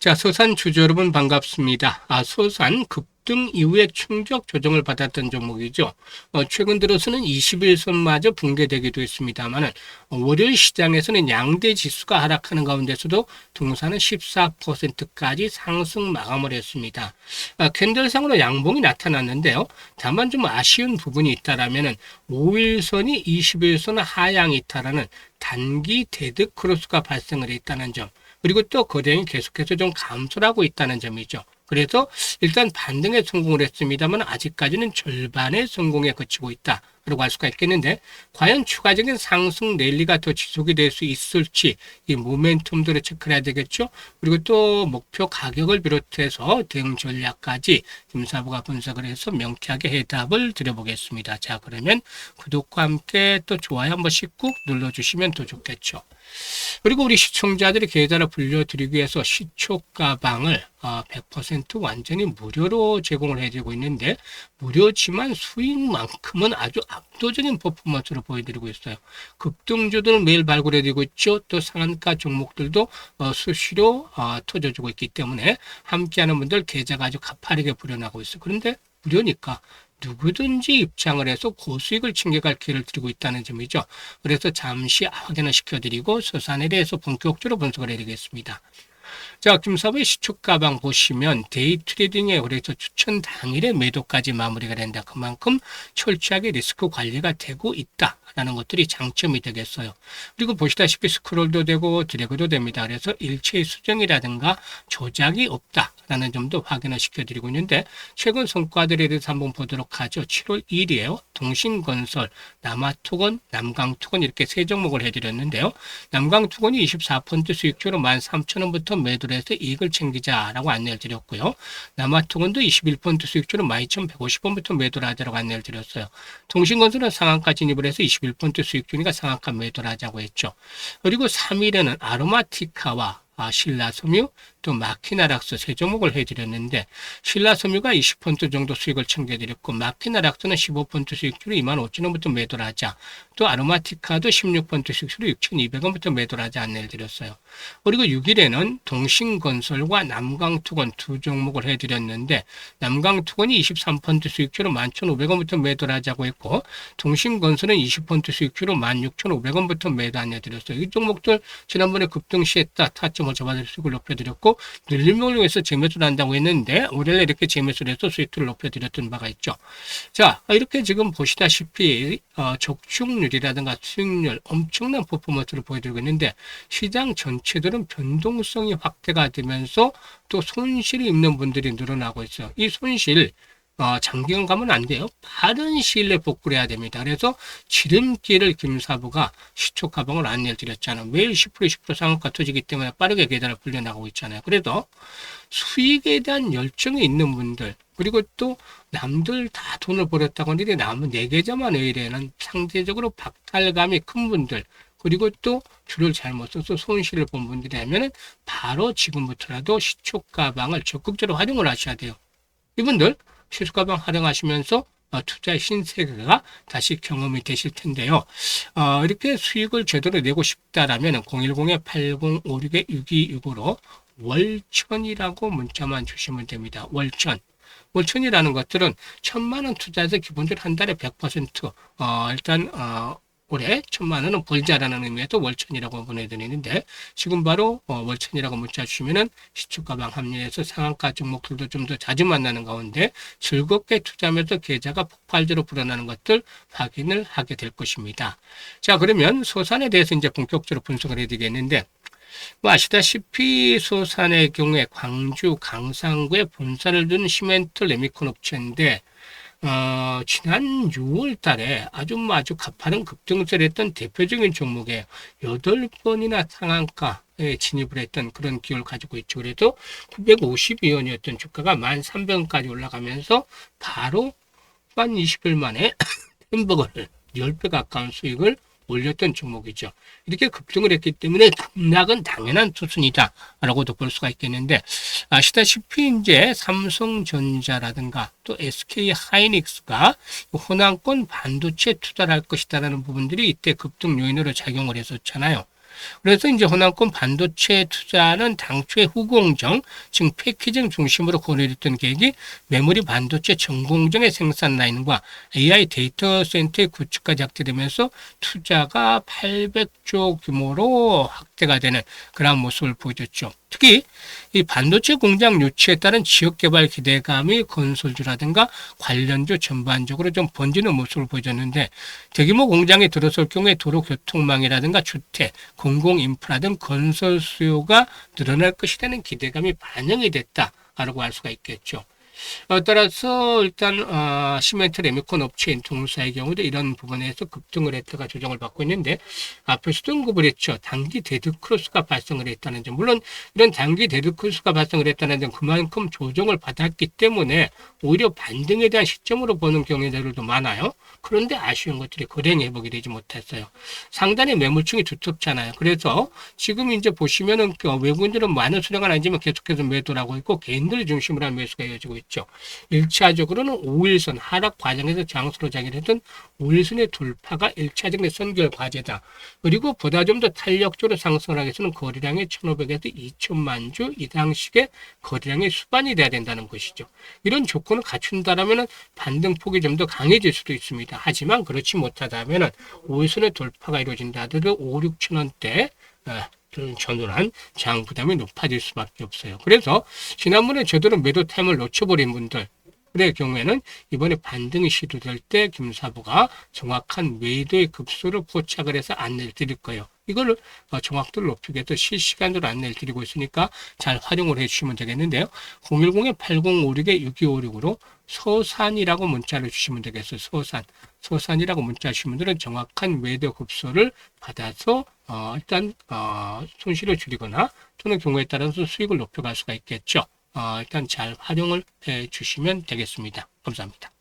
자, 소산 주주 여러분 반갑습니다. 소산 급등 이후에 충격 조정을 받았던 종목이죠. 최근 들어서는 21선마저 붕괴되기도 했습니다만 월요일 시장에서는 양대 지수가 하락하는 가운데서도 동사는 14%까지 상승 마감을 했습니다. 캔들상으로 양봉이 나타났는데요. 다만 좀 아쉬운 부분이 있다라면은 5일선이 21선 하향이 있다라는 단기 데드 크로스가 발생을 했다는 점. 그리고 또 거래량이 계속해서 좀 감소를 하고 있다는 점이죠. 그래서 일단 반등에 성공을 했습니다만 아직까지는 절반의 성공에 그치고 있다. 라고 할 수가 있겠는데 과연 추가적인 상승 랠리가 더 지속이 될 수 있을지 이 모멘텀들을 체크해야 되겠죠. 그리고 또 목표 가격을 비롯해서 대응 전략까지 김사부가 분석을 해서 명쾌하게 해답을 드려보겠습니다. 자, 그러면 구독과 함께 또 좋아요 한 번씩 꾹 눌러주시면 더 좋겠죠. 그리고 우리 시청자들이 계좌를 불려드리기 위해서 시초 가방을 100% 완전히 무료로 제공을 해주고 있는데 무료지만 수익만큼은 아주 압도적인 퍼포먼스를 보여드리고 있어요. 급등주들은 매일 발굴해드리고 있죠. 또 상한가 종목들도 수시로 터져주고 있기 때문에 함께하는 분들 계좌가 아주 가파르게 불어나고 있어요. 그런데 무료니까 누구든지 입장을 해서 고수익을 챙겨갈 기회를 드리고 있다는 점이죠. 그래서 잠시 확인을 시켜드리고 소산에 대해서 본격적으로 분석을 해드리겠습니다. 자, 김사부의 시초 가방 보시면 데이 트레이딩에 그래서 추천 당일에 매도까지 마무리가 된다. 그만큼 철저하게 리스크 관리가 되고 있다라는 것들이 장점이 되겠어요. 그리고 보시다시피 스크롤도 되고 드래그도 됩니다. 그래서 일체의 수정이라든가 조작이 없다라는 점도 확인을 시켜드리고 있는데 최근 성과들에 대해서 한번 보도록 하죠. 7월 2일이에요. 동신건설, 남아투건, 남강투건 이렇게 세 종목을 해드렸는데요. 남강투건이 24% 수익주로 13,000원부터 매도를 해서 이익을 챙기자라고 안내를 드렸고요. 남아투건도 21% 수익주로 12,150원부터 매도를 하자라고 안내를 드렸어요. 동신건설은 상한가 진입을 해서 21% 수익주니까 상한가 매도를 하자고 했죠. 그리고 3일에는 아로마티카와 신라섬유 또 마키나락스 세 종목을 해드렸는데 신라섬유가 20% 정도 수익을 챙겨드렸고 마키나락스는 15% 수익주로 25,000원부터 매도를 하자 또 아로마티카도 16% 수익주로 6,200원부터 매도를 하자 안내를 드렸어요. 그리고 6일에는 동신건설과 남강투건 두 종목을 해드렸는데 남강투건이 23% 수익주로 11,500원부터 매도를 하자고 했고 동신건설은 20% 수익주로 16,500원부터 매도 안내드렸어요. 이 종목들 지난번에 급등시했다 타점을 잡아줄 수익을 높여드렸고 늘림목을 위해서 재매수를 한다고 했는데 올해 이렇게 재매수를 해서 수익률을 높여드렸던 바가 있죠. 자, 이렇게 지금 보시다시피 적중률이라든가 수익률 엄청난 퍼포먼스를 보여드리고 있는데 시장 전체들은 변동성이 확대가 되면서 또 손실이 있는 분들이 늘어나고 있어요. 이 손실 장기간 가면 안 돼요. 빠른 시일 내에 복구를 해야 됩니다. 그래서 지름길을 김사부가 시초 가방을 안내를 드렸잖아요. 매일 10% 20% 상한가 터지기 때문에 빠르게 계좌를 불려나가고 있잖아요. 그래도 수익에 대한 열정이 있는 분들 그리고 또 남들 다 돈을 벌었다고 하는데 남은 4계좌만 의뢰는 상대적으로 박탈감이 큰 분들 그리고 또 줄을 잘못 써서 손실을 본 분들이라면 바로 지금부터라도 시초 가방을 적극적으로 활용을 하셔야 돼요. 이분들 시초가방 활용하시면서 투자의 신세계가 다시 경험이 되실 텐데요. 이렇게 수익을 제대로 내고 싶다라면 010-8056-6265로 월천이라고 문자만 주시면 됩니다. 월천. 월천이라는 것들은 1,000만 원 투자해서 기본적으로 한 달에 100% 일단 올해 1,000만 원은 벌자라는 의미에서 월천이라고 보내드리는데 지금 바로 월천이라고 문자 주시면은 시초가방 합류해서 상한가 종목들도 좀 더 자주 만나는 가운데 즐겁게 투자하면서 계좌가 폭발적으로 불어나는 것들 확인을 하게 될 것입니다. 자, 그러면 소산에 대해서 이제 본격적으로 분석을 해드리겠는데 아시다시피 소산의 경우에 광주 강상구에 본사를 둔 시멘트 레미콘 업체인데 지난 6월 달에 아주 가파른 급등세를 했던 대표적인 종목에 8번이나 상한가에 진입을 했던 그런 기회를 가지고 있죠. 그래서 952원이었던 주가가 1,300원까지 올라가면서 바로 만 20일 만에 햄버거를 10배 가까운 수익을 올렸던 종목이죠. 이렇게 급등을 했기 때문에 급락은 당연한 수순이다라고도 볼 수가 있겠는데 아시다시피 이제 삼성전자라든가 또 SK 하이닉스가 호남권 반도체 투자를 할 것이다라는 부분들이 이때 급등 요인으로 작용을 했었잖아요. 그래서 이제 호남권 반도체 투자는 당초에 후공정, 즉 패키징 중심으로 고려됐던 계획이 메모리 반도체 전공정의 생산 라인과 AI 데이터 센터의 구축까지 확대되면서 투자가 800조 규모로 확대가 되는 그런 모습을 보여줬죠. 특히 이 반도체 공장 유치에 따른 지역 개발 기대감이 건설주라든가 관련주 전반적으로 좀 번지는 모습을 보여줬는데, 대규모 공장이 들어설 경우에 도로 교통망이라든가 주택, 공공 인프라 등 건설 수요가 늘어날 것이라는 기대감이 반영이 됐다라고 할 수가 있겠죠. 따라서 일단 시멘트 레미콘 업체인 동사의 경우도 이런 부분에서 급등을 했다가 조정을 받고 있는데, 앞에서도 언급을 했죠. 단기 데드크로스가 발생을 했다는 점. 물론 이런 단기 데드크로스가 발생을 했다는 점, 그만큼 조정을 받았기 때문에 오히려 반등에 대한 시점으로 보는 경우들도 많아요. 그런데 아쉬운 것들이 거래량 회복이 되지 못했어요. 상단에 매물층이 두텁잖아요. 그래서 지금 이제 보시면은 외국인들은 많은 수량은 아니지만 계속해서 매도를 하고 있고, 개인들 중심으로 한 매수가 이어지고 있죠. 1차적으로는 5일선 하락 과정에서 장수로 작용했던 5일선의 돌파가 1차적인 선결 과제다. 그리고 보다 좀 더 탄력적으로 상승을 하기 위해서는 거래량이 1,500에서 2천만 주 이상씩의 거래량이 수반이 돼야 된다는 것이죠. 이런 조건을 갖춘다라면 반등폭이 좀 더 강해질 수도 있습니다. 하지만 그렇지 못하다면 5일선의 돌파가 이루어진다 하더라도 5, 6천 원대 전후한 장 부담이 높아질 수밖에 없어요. 그래서 지난번에 저들은 매도 타임을 놓쳐버린 분들의 경우에는 이번에 반등이 시도될 때 김사부가 정확한 매도의 급소를 포착을 해서 안내를 드릴 거예요. 이걸 정확도를 높이기 위해서 실시간으로 안내를 드리고 있으니까 잘 활용을 해주시면 되겠는데요. 010-8056-6256으로 서산이라고 문자를 주시면 되겠어요. 서산이라고 문자 주시면 분들은 정확한 매도 급소를 받아서 일단 손실을 줄이거나 또는 경우에 따라서 수익을 높여갈 수가 있겠죠. 일단 잘 활용을 해 주시면 되겠습니다. 감사합니다.